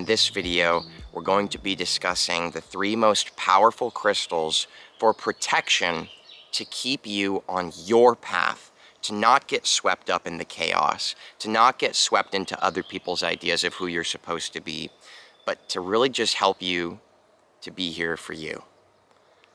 this video, we're going to be discussing the 3 most powerful crystals for protection to keep you on your path, to not get swept up in the chaos, to not get swept into other people's ideas of who you're supposed to be, but to really just help you to be here for you.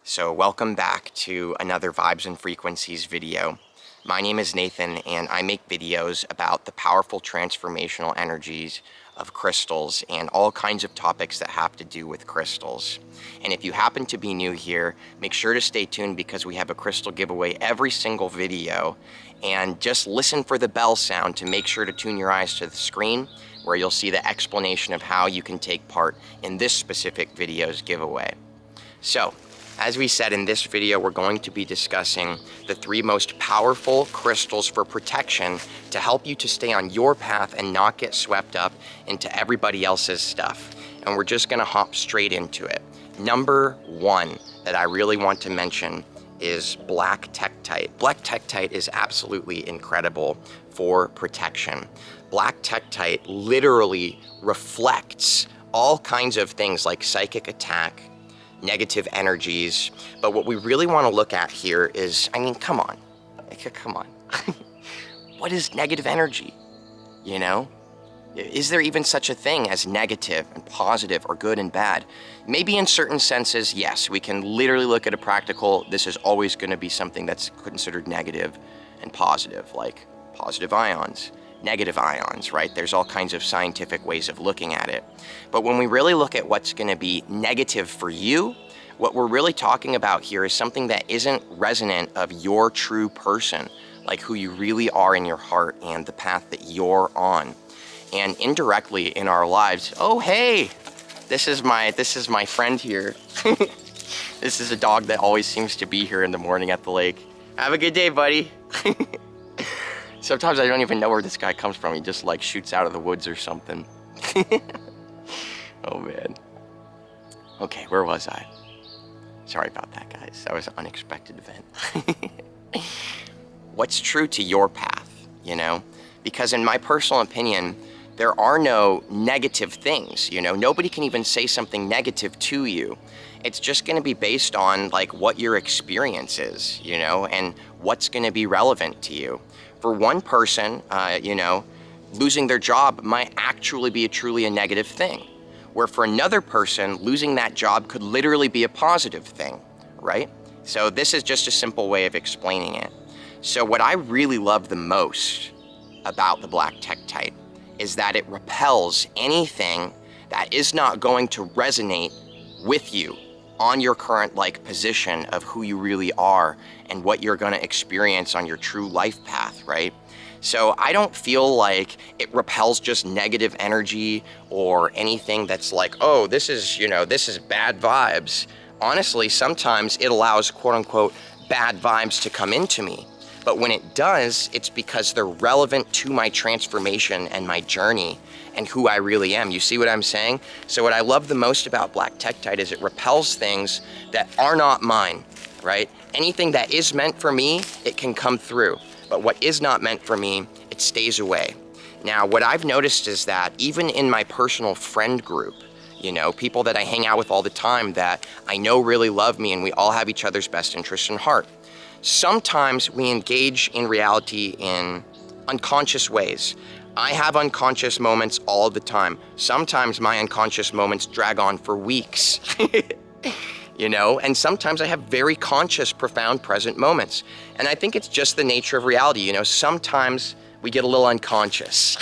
So welcome back to another Vibes and Frequencies video. My name is Nathan, and I make videos about the powerful transformational energies of crystals and all kinds of topics that have to do with crystals. And if you happen to be new here, make sure to stay tuned because we have a crystal giveaway every single video. And just listen for the bell sound to make sure to tune your eyes to the screen where you'll see the explanation of how you can take part in this specific video's giveaway. So, as we said, in this video, we're going to be discussing the 3 most powerful crystals for protection to help you to stay on your path and not get swept up into everybody else's stuff. And we're just gonna hop straight into it. Number 1 that I really want to mention is black Tektite. Black Tektite is absolutely incredible for protection. Black Tektite literally reflects all kinds of things like psychic attack, negative energies, but what we really want to look at here is, I mean, come on. What is negative energy? You know? Is there even such a thing as negative and positive or good and bad? Maybe in certain senses, yes, we can literally look at a practical, this is always going to be something that's considered negative and positive, like positive ions, negative ions, right? There's all kinds of scientific ways of looking at it. But when we really look at what's going to be negative for you, what we're really talking about here is something that isn't resonant of your true person, like who you really are in your heart and the path that you're on. And indirectly in our lives, oh hey, this is my friend here. This is a dog that always seems to be here in the morning at the lake. Have a good day, buddy. Sometimes I don't even know where this guy comes from. He just like shoots out of the woods or something. Oh man. Okay, where was I? Sorry about that, guys. That was an unexpected event. What's true to your path, you know? Because in my personal opinion, there are no negative things, you know? Nobody can even say something negative to you. It's just gonna be based on like what your experience is, you know, and what's gonna be relevant to you. For one person, you know, losing their job might actually be truly a negative thing, where for another person, losing that job could literally be a positive thing, right? So this is just a simple way of explaining it. So what I really love the most about the black Tektite is that it repels anything that is not going to resonate with you on your current like position of who you really are and what you're going to experience on your true life path, right? So I don't feel like it repels just negative energy or anything that's like, oh, this is, you know, this is bad vibes. Honestly, sometimes it allows quote unquote bad vibes to come into me. But when it does, it's because they're relevant to my transformation and my journey and who I really am. You see what I'm saying? So what I love the most about black Tektite is it repels things that are not mine, right? Anything that is meant for me, it can come through. But what is not meant for me, it stays away. Now, what I've noticed is that even in my personal friend group, you know, people that I hang out with all the time that I know really love me and we all have each other's best interests in heart. Sometimes we engage in reality in unconscious ways. I have unconscious moments all the time. Sometimes my unconscious moments drag on for weeks, you know, and sometimes I have very conscious, profound present moments. And I think it's just the nature of reality, you know, sometimes we get a little unconscious.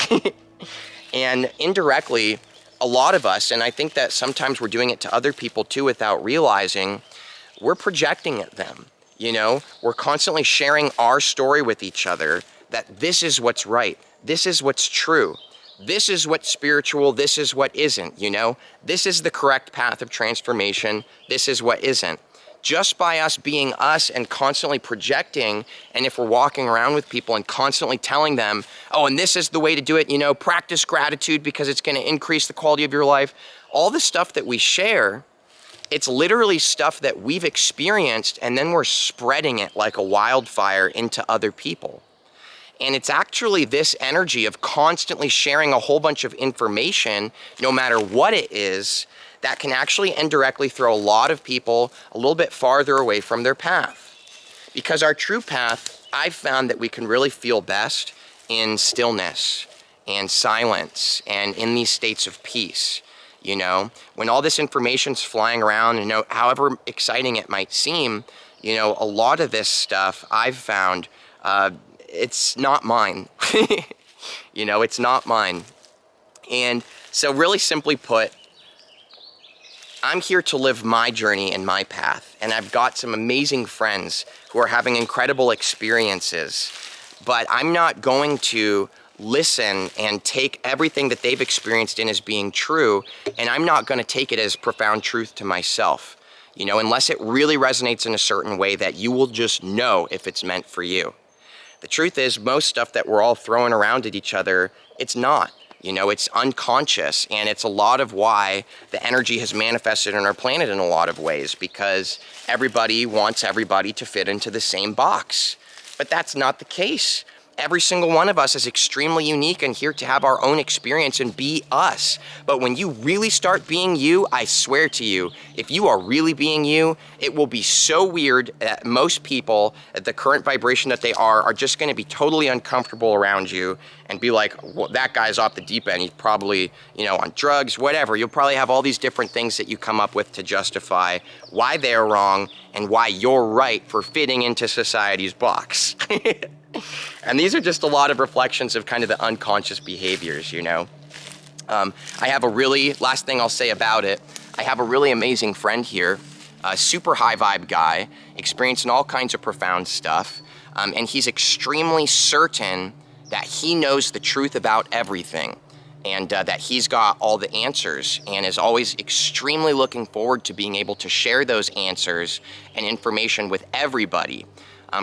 And indirectly, a lot of us, and I think that sometimes we're doing it to other people too without realizing, we're projecting at them. You know, we're constantly sharing our story with each other that this is what's right. This is what's true. This is what's spiritual. This is what isn't, you know. This is the correct path of transformation. This is what isn't. Just by us being us and constantly projecting, and if we're walking around with people and constantly telling them, oh, and this is the way to do it, you know, practice gratitude because it's going to increase the quality of your life. All the stuff that we share, it's literally stuff that we've experienced and then we're spreading it like a wildfire into other people. And it's actually this energy of constantly sharing a whole bunch of information, no matter what it is, that can actually indirectly throw a lot of people a little bit farther away from their path. Because our true path, I've found that we can really feel best in stillness and silence and in these states of peace. You know, when all this information's flying around, and however exciting it might seem, you know, a lot of this stuff I've found, it's not mine. You know, it's not mine. And so really simply put, I'm here to live my journey and my path. And I've got some amazing friends who are having incredible experiences. But I'm not going to listen and take everything that they've experienced in as being true, and I'm not going to take it as profound truth to myself. You know, unless it really resonates in a certain way that you will just know if it's meant for you. The truth is, most stuff that we're all throwing around at each other, it's not. You know, it's unconscious, and it's a lot of why the energy has manifested on our planet in a lot of ways, because everybody wants everybody to fit into the same box. But that's not the case. Every single one of us is extremely unique and here to have our own experience and be us. But when you really start being you, I swear to you, if you are really being you, it will be so weird that most people at the current vibration that they are just going to be totally uncomfortable around you and be like, well, that guy's off the deep end. He's probably, you know, on drugs, whatever. You'll probably have all these different things that you come up with to justify why they're wrong and why you're right for fitting into society's box. And these are just a lot of reflections of kind of the unconscious behaviors, you know. I have a really, last thing I'll say about it, I have a really amazing friend here, a super high vibe guy, experiencing all kinds of profound stuff, and he's extremely certain that he knows the truth about everything, and that he's got all the answers, and is always extremely looking forward to being able to share those answers and information with everybody.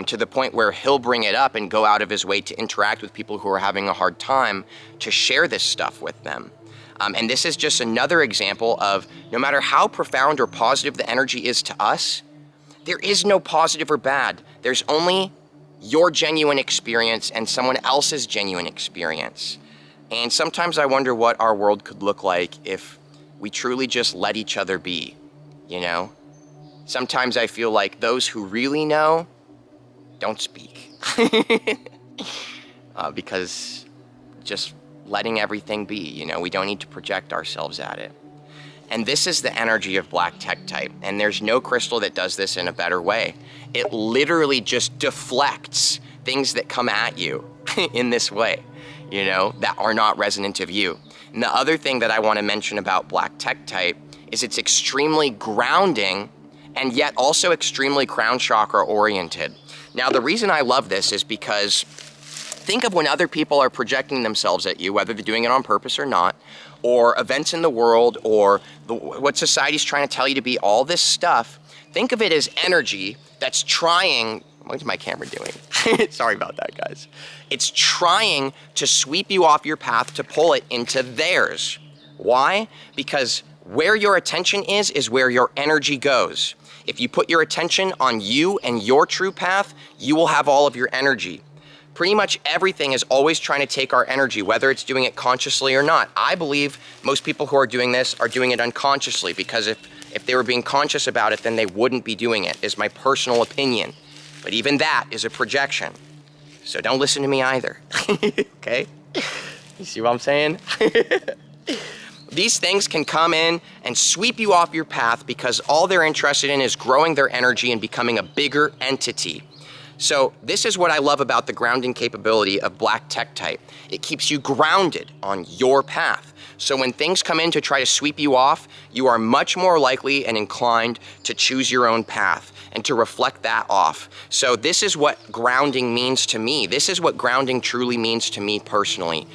To the point where he'll bring it up and go out of his way to interact with people who are having a hard time to share this stuff with them. And this is just another example of no matter how profound or positive the energy is to us, there is no positive or bad. There's only your genuine experience and someone else's genuine experience. And sometimes I wonder what our world could look like if we truly just let each other be, you know? Sometimes I feel like those who really know don't speak. Because just letting everything be, you know, we don't need to project ourselves at it. And this is the energy of black Tektite, and there's no crystal that does this in a better way. It literally just deflects things that come at you in this way, you know, that are not resonant of you. And the other thing that I want to mention about black Tektite is it's extremely grounding and yet also extremely crown chakra oriented. Now, the reason I love this is because think of when other people are projecting themselves at you, whether they're doing it on purpose or not, or events in the world, or what society's trying to tell you to be, all this stuff. Think of it as energy that's trying, what's my camera doing? Sorry about that, guys. It's trying to sweep you off your path to pull it into theirs. Why? Because where your attention is where your energy goes. If you put your attention on you and your true path, you will have all of your energy. Pretty much everything is always trying to take our energy, whether it's doing it consciously or not. I believe most people who are doing this are doing it unconsciously, because if they were being conscious about it, then they wouldn't be doing it, is my personal opinion. But even that is a projection. So don't listen to me either, okay? You see what I'm saying? These things can come in and sweep you off your path because all they're interested in is growing their energy and becoming a bigger entity. So this is what I love about the grounding capability of black Tektite. It keeps you grounded on your path. So when things come in to try to sweep you off, you are much more likely and inclined to choose your own path and to reflect that off. So this is what grounding means to me. This is what grounding truly means to me personally.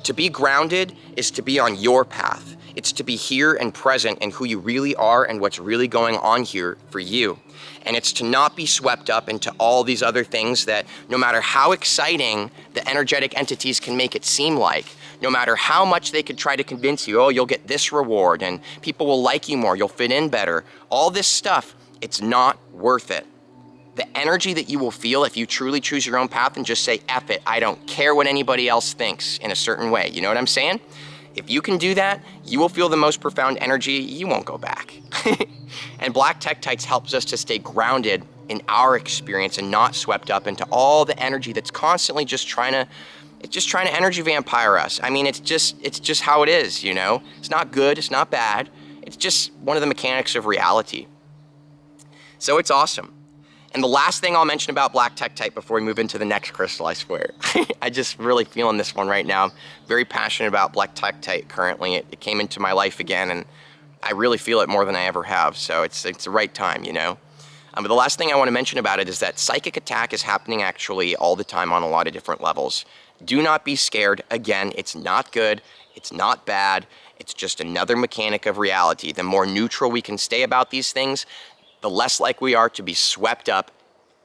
To be grounded is to be on your path. It's to be here and present in who you really are and what's really going on here for you. And it's to not be swept up into all these other things that, no matter how exciting the energetic entities can make it seem like, no matter how much they could try to convince you, oh, you'll get this reward and people will like you more, you'll fit in better, all this stuff, it's not worth it. The energy that you will feel if you truly choose your own path and just say, F it, I don't care what anybody else thinks in a certain way. You know what I'm saying? If you can do that, you will feel the most profound energy. You won't go back. And black tektites helps us to stay grounded in our experience and not swept up into all the energy that's constantly just trying to energy vampire us. I mean, it's just how it is, you know? It's not good, it's not bad. It's just one of the mechanics of reality. So it's awesome. And the last thing I'll mention about black tektite before we move into the next crystal, I swear. I just really feeling this one right now. I'm very passionate about black tektite currently. It came into my life again, and I really feel it more than I ever have. So it's the right time, you know? But the last thing I want to mention about it is that psychic attack is happening actually all the time on a lot of different levels. Do not be scared. Again, it's not good. It's not bad. It's just another mechanic of reality. The more neutral we can stay about these things, the less likely we are to be swept up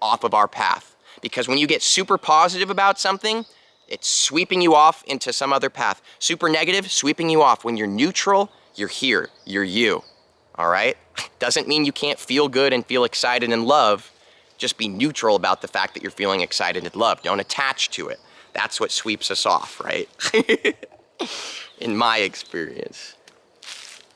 off of our path. Because when you get super positive about something, it's sweeping you off into some other path. Super negative, sweeping you off. When you're neutral, you're here. You're you. All right? Doesn't mean you can't feel good and feel excited and love. Just be neutral about the fact that you're feeling excited and love. Don't attach to it. That's what sweeps us off, right? In my experience.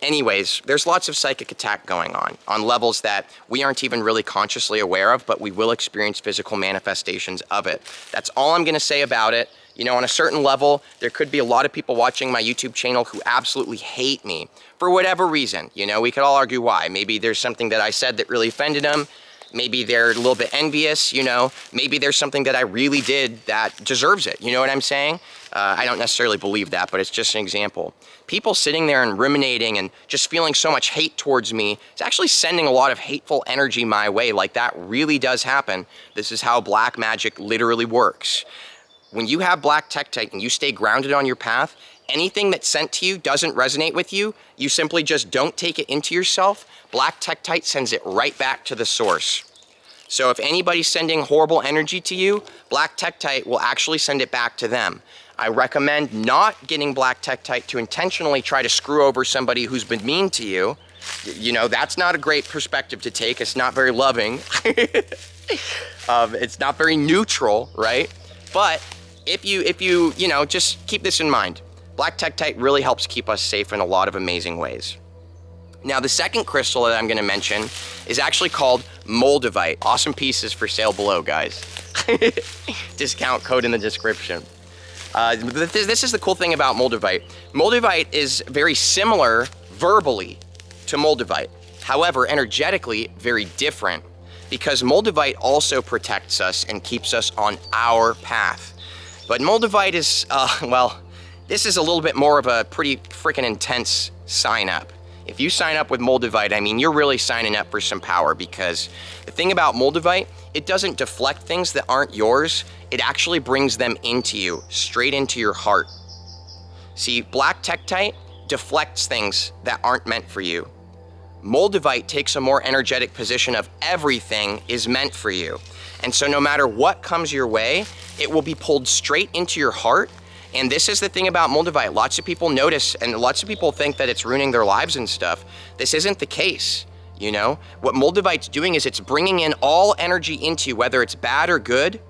Anyways, there's lots of psychic attack going on levels that we aren't even really consciously aware of, but we will experience physical manifestations of it. That's all I'm gonna say about it. You know, on a certain level, there could be a lot of people watching my YouTube channel who absolutely hate me for whatever reason. You know, we could all argue why. Maybe there's something that I said that really offended them. Maybe they're a little bit envious, you know. Maybe there's something that I really did that deserves it. You know what I'm saying? I don't necessarily believe that, but it's just an example. People sitting there and ruminating and just feeling so much hate towards me is actually sending a lot of hateful energy my way. Like, that really does happen. This is how black magic literally works. When you have black tektite and you stay grounded on your path, anything that's sent to you doesn't resonate with you, you simply just don't take it into yourself. Black tektite sends it right back to the source. So if anybody's sending horrible energy to you, black tektite will actually send it back to them. I recommend not getting black tektite to intentionally try to screw over somebody who's been mean to you. You know, that's not a great perspective to take. It's not very loving. It's not very neutral, right? But if you know, just keep this in mind. Black tektite really helps keep us safe in a lot of amazing ways. Now, the second crystal that I'm going to mention is actually called Moldavite. Awesome pieces for sale below, guys. Discount code in the description. This is the cool thing about Moldavite. Moldavite is very similar verbally to Moldavite. However, energetically, very different, because Moldavite also protects us and keeps us on our path. But Moldavite is, well, this is a little bit more of a pretty freaking intense sign up. If you sign up with Moldavite, I mean, you're really signing up for some power, because the thing about Moldavite, it doesn't deflect things that aren't yours. It actually brings them into you, straight into your heart. See, black tektite deflects things that aren't meant for you. Moldavite takes a more energetic position of everything is meant for you. And so no matter what comes your way, it will be pulled straight into your heart. And this is the thing about Moldavite. Lots of people notice, and lots of people think that it's ruining their lives and stuff. This isn't the case, you know? What Moldavite's doing is it's bringing in all energy into you, whether it's bad or good.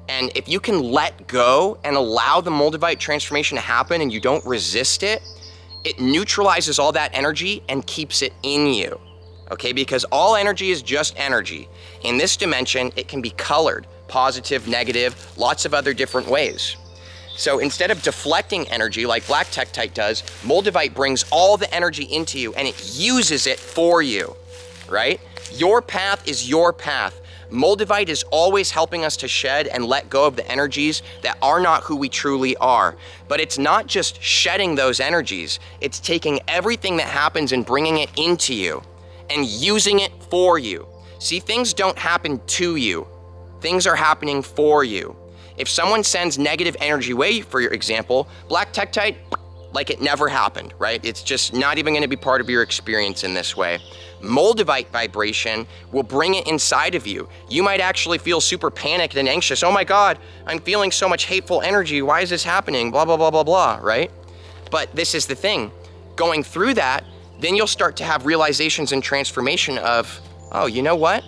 And if you can let go and allow the Moldavite transformation to happen and you don't resist it, it neutralizes all that energy and keeps it in you, okay? Because all energy is just energy. In this dimension, it can be colored, positive, negative, lots of other different ways. So instead of deflecting energy like black tektite does, Moldavite brings all the energy into you and it uses it for you, right? Your path is your path. Moldavite is always helping us to shed and let go of the energies that are not who we truly are. But it's not just shedding those energies, it's taking everything that happens and bringing it into you and using it for you. See, things don't happen to you. Things are happening for you. If someone sends negative energy away, for your example, black tektite, like it never happened, right? It's just not even going to be part of your experience in this way. Moldavite vibration will bring it inside of you. You might actually feel super panicked and anxious. Oh my God, I'm feeling so much hateful energy. Why is this happening? Blah, blah, blah, blah, blah, right? But this is the thing. Going through that, then you'll start to have realizations and transformation of, oh, you know what?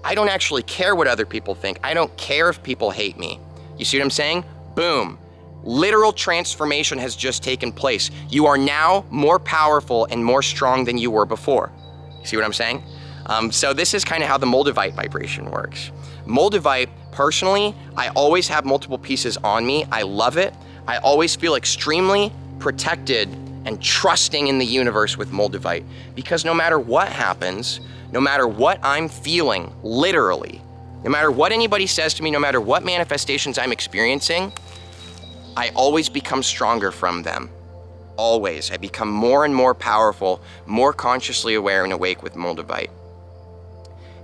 I don't actually care what other people think. I don't care if people hate me. You see what I'm saying? Boom. Literal transformation has just taken place. You are now more powerful and more strong than you were before. You see what I'm saying? So this is kind of how the Moldavite vibration works. Moldavite, personally, I always have multiple pieces on me. I love it. I always feel extremely protected and trusting in the universe with Moldavite, because no matter what happens, no matter what I'm feeling, literally, no matter what anybody says to me, no matter what manifestations I'm experiencing, I always become stronger from them. Always. I become more and more powerful, more consciously aware and awake with Moldavite.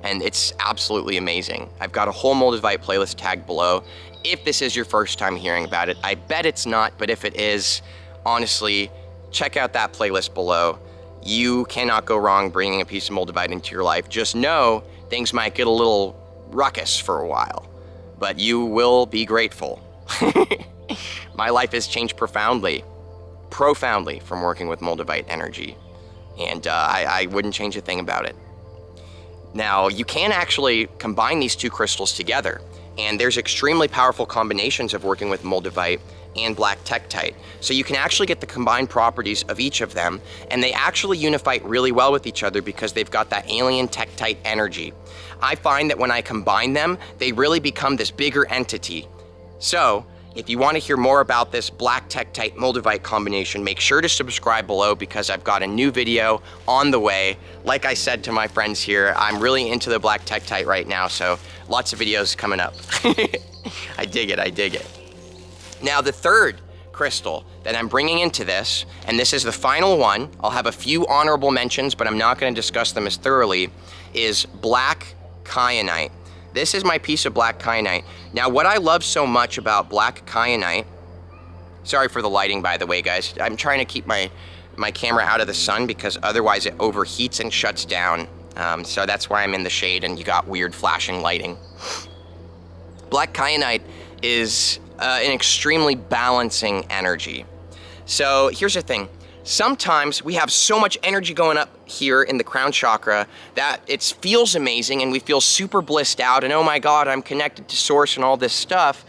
And it's absolutely amazing. I've got a whole Moldavite playlist tagged below. If this is your first time hearing about it, I bet it's not, but if it is, honestly, check out that playlist below. You cannot go wrong bringing a piece of Moldavite into your life. Just know things might get a little ruckus for a while, but you will be grateful. My life has changed profoundly from working with Moldavite energy, and I wouldn't change a thing about it. Now, you can actually combine these two crystals together, and there's extremely powerful combinations of working with Moldavite and black Tektite. So you can actually get the combined properties of each of them, and they actually unify really well with each other because they've got that alien Tektite energy. I find that when I combine them, they really become this bigger entity. So, if you want to hear more about this black Tektite Moldavite combination, make sure to subscribe below because I've got a new video on the way. Like I said to my friends here, I'm really into the black Tektite right now, so lots of videos coming up. I dig it, I dig it. Now the third crystal that I'm bringing into this, and this is the final one, I'll have a few honorable mentions, but I'm not going to discuss them as thoroughly, is black Kyanite. This is my piece of black Kyanite. Now, what I love so much about black Kyanite, sorry for the lighting, by the way, guys. I'm trying to keep my camera out of the sun because otherwise it overheats and shuts down. So that's why I'm in the shade and you got weird flashing lighting. Black Kyanite is an extremely balancing energy. So here's the thing. Sometimes we have so much energy going up here in the crown chakra that it feels amazing and we feel super blissed out and oh my God, I'm connected to source and all this stuff,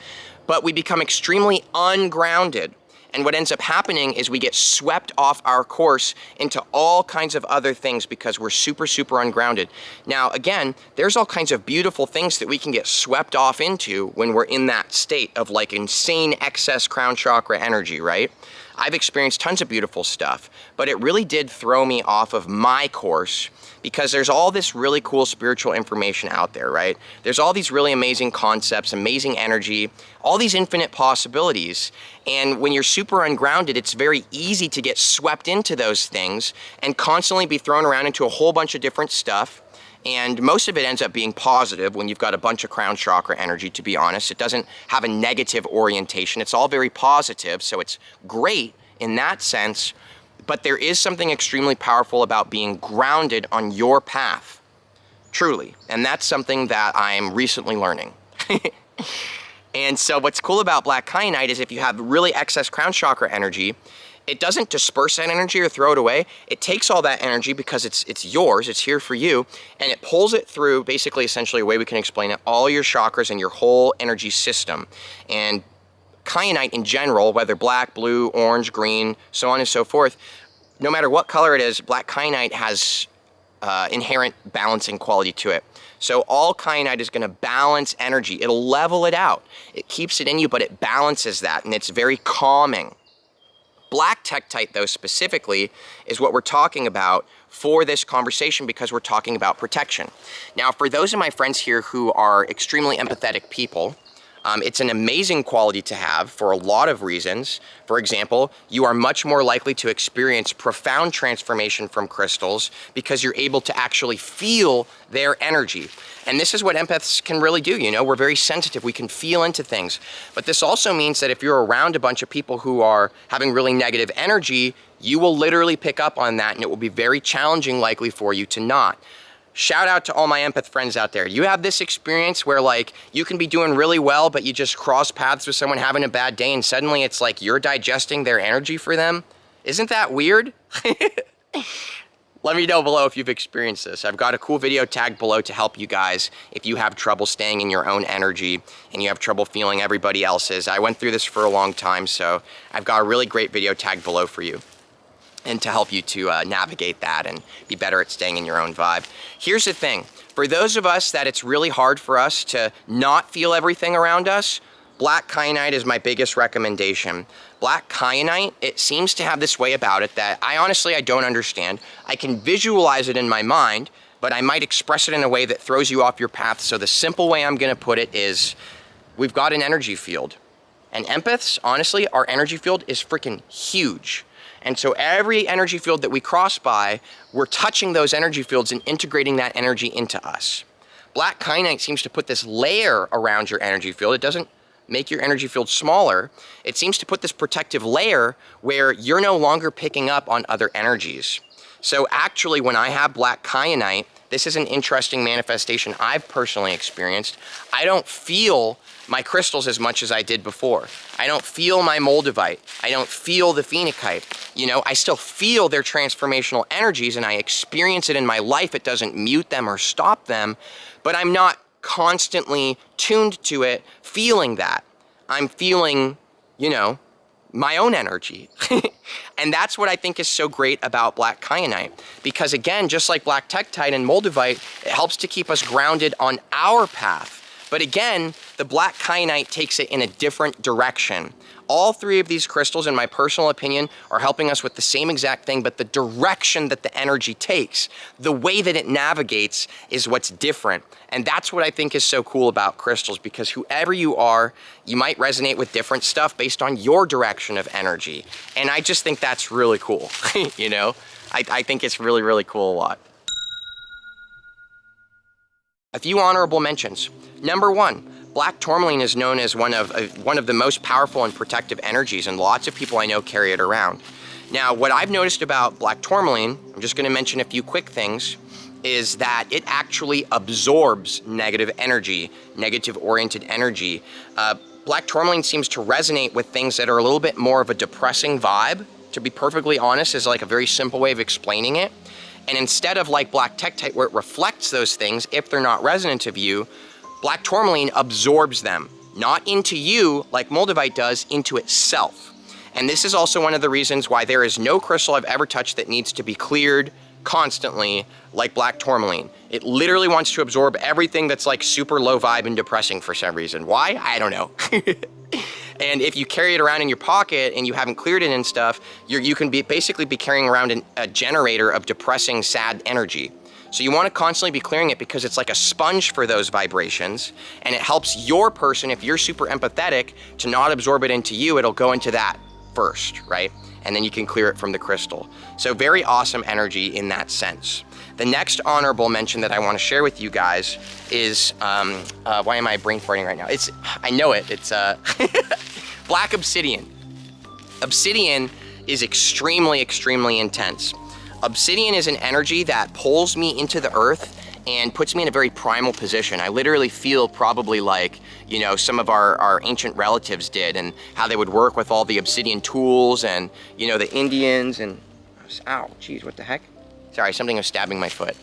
but we become extremely ungrounded. And what ends up happening is we get swept off our course into all kinds of other things because we're super, super ungrounded. Now, again, there's all kinds of beautiful things that we can get swept off into when we're in that state of like insane excess crown chakra energy, right? I've experienced tons of beautiful stuff, but it really did throw me off of my course because there's all this really cool spiritual information out there, right? There's all these really amazing concepts, amazing energy, all these infinite possibilities. And when you're super ungrounded, it's very easy to get swept into those things and constantly be thrown around into a whole bunch of different stuff. And most of it ends up being positive when you've got a bunch of crown chakra energy, to be honest. It doesn't have a negative orientation. It's all very positive, so it's great in that sense. But there is something extremely powerful about being grounded on your path, truly. And that's something that I'm recently learning. And so what's cool about black Kyanite is if you have really excess crown chakra energy, it doesn't disperse that energy or throw it away. It takes all that energy because it's yours, it's here for you, and it pulls it through, basically, essentially, a way we can explain it, all your chakras and your whole energy system. And Kyanite in general, whether black, blue, orange, green, so on and so forth, no matter what color it is, black Kyanite has inherent balancing quality to it. So all Kyanite is going to balance energy. It'll level it out. It keeps it in you, but it balances that, and it's very calming. Black Tektite, though, specifically, is what we're talking about for this conversation because we're talking about protection. Now, for those of my friends here who are extremely empathetic people, it's an amazing quality to have for a lot of reasons. For example, you are much more likely to experience profound transformation from crystals because you're able to actually feel their energy. And this is what empaths can really do, you know, we're very sensitive, we can feel into things. But this also means that if you're around a bunch of people who are having really negative energy, you will literally pick up on that and it will be very challenging likely for you to not. Shout out to all my empath friends out there. You have this experience where like you can be doing really well, but you just cross paths with someone having a bad day and suddenly it's like you're digesting their energy for them. Isn't that weird? Let me know below if you've experienced this. I've got a cool video tagged below to help you guys if you have trouble staying in your own energy and you have trouble feeling everybody else's. I went through this for a long time, so I've got a really great video tagged below for you and to help you to navigate that and be better at staying in your own vibe. Here's the thing. For those of us that it's really hard for us to not feel everything around us, black kyanite is my biggest recommendation. Black kyanite, it seems to have this way about it that I don't understand. I can visualize it in my mind, but I might express it in a way that throws you off your path. So the simple way I'm gonna put it is, we've got an energy field. And empaths, honestly, our energy field is freaking huge. And so every energy field that we cross by, we're touching those energy fields and integrating that energy into us. Black kyanite seems to put this layer around your energy field. It doesn't make your energy field smaller. It seems to put this protective layer where you're no longer picking up on other energies. So actually, when I have black kyanite, this is an interesting manifestation I've personally experienced. I don't feel my crystals as much as I did before. I don't feel my Moldavite. I don't feel the Phenakite. You know, I still feel their transformational energies and I experience it in my life. It doesn't mute them or stop them, but I'm not constantly tuned to it, feeling that. I'm feeling, you know, my own energy. And that's what I think is so great about black kyanite. Because again, just like black Tektite and Moldavite, it helps to keep us grounded on our path. But again, the black kyanite takes it in a different direction. All three of these crystals, in my personal opinion, are helping us with the same exact thing, but the direction that the energy takes, the way that it navigates is what's different. And that's what I think is so cool about crystals, because whoever you are, you might resonate with different stuff based on your direction of energy. And I just think that's really cool, you know? I think it's really, really cool a lot. A few honorable mentions. Number one, black tourmaline is known as one of the most powerful and protective energies, and lots of people I know carry it around. Now, what I've noticed about black tourmaline, I'm just gonna mention a few quick things, is that it actually absorbs negative energy, negative-oriented energy. Black tourmaline seems to resonate with things that are a little bit more of a depressing vibe, to be perfectly honest, is like a very simple way of explaining it. And instead of like black Tektite, where it reflects those things, if they're not resonant of you, black tourmaline absorbs them, not into you like Moldavite does, into itself. And this is also one of the reasons why there is no crystal I've ever touched that needs to be cleared constantly like black tourmaline. It literally wants to absorb everything that's like super low vibe and depressing for some reason. Why? I don't know. And if you carry it around in your pocket and you haven't cleared it and stuff, you can basically be carrying around a generator of depressing, sad energy. So you want to constantly be clearing it because it's like a sponge for those vibrations, and it helps your person, if you're super empathetic, to not absorb it into you. It'll go into that first, right? And then you can clear it from the crystal. So very awesome energy in that sense. The next honorable mention that I want to share with you guys is, why am I brain farting right now? I know it, it's black obsidian. Obsidian is extremely, extremely intense. Obsidian is an energy that pulls me into the earth and puts me in a very primal position. I literally feel probably like, you know, some of our ancient relatives did, and how they would work with all the obsidian tools, and, you know, the Indians and, ow, geez, what the heck? Sorry, something was stabbing my foot.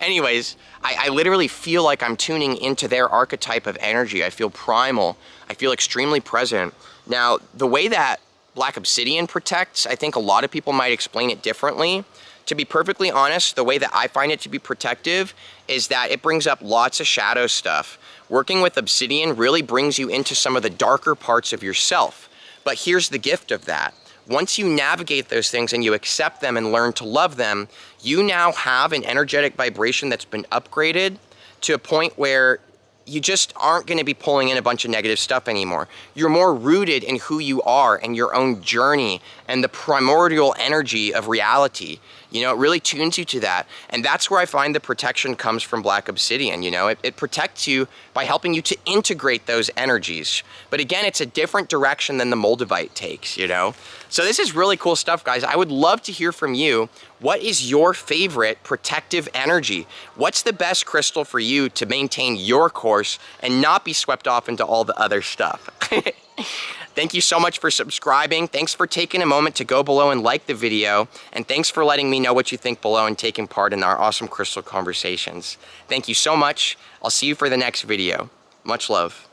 Anyways, I literally feel like I'm tuning into their archetype of energy. I feel primal. I feel extremely present. Now, the way that black obsidian protects, I think a lot of people might explain it differently. To be perfectly honest, the way that I find it to be protective is that it brings up lots of shadow stuff. Working with obsidian really brings you into some of the darker parts of yourself. But here's the gift of that. Once you navigate those things and you accept them and learn to love them, you now have an energetic vibration that's been upgraded to a point where you just aren't going to be pulling in a bunch of negative stuff anymore. You're more rooted in who you are and your own journey and the primordial energy of reality. You know, it really tunes you to that. And that's where I find the protection comes from black obsidian. You know, it protects you by helping you to integrate those energies. But again, it's a different direction than the Moldavite takes, you know? So this is really cool stuff, guys. I would love to hear from you. What is your favorite protective energy? What's the best crystal for you to maintain your course and not be swept off into all the other stuff? Thank you so much for subscribing. Thanks for taking a moment to go below and like the video. And thanks for letting me know what you think below and taking part in our awesome crystal conversations. Thank you so much. I'll see you for the next video. Much love.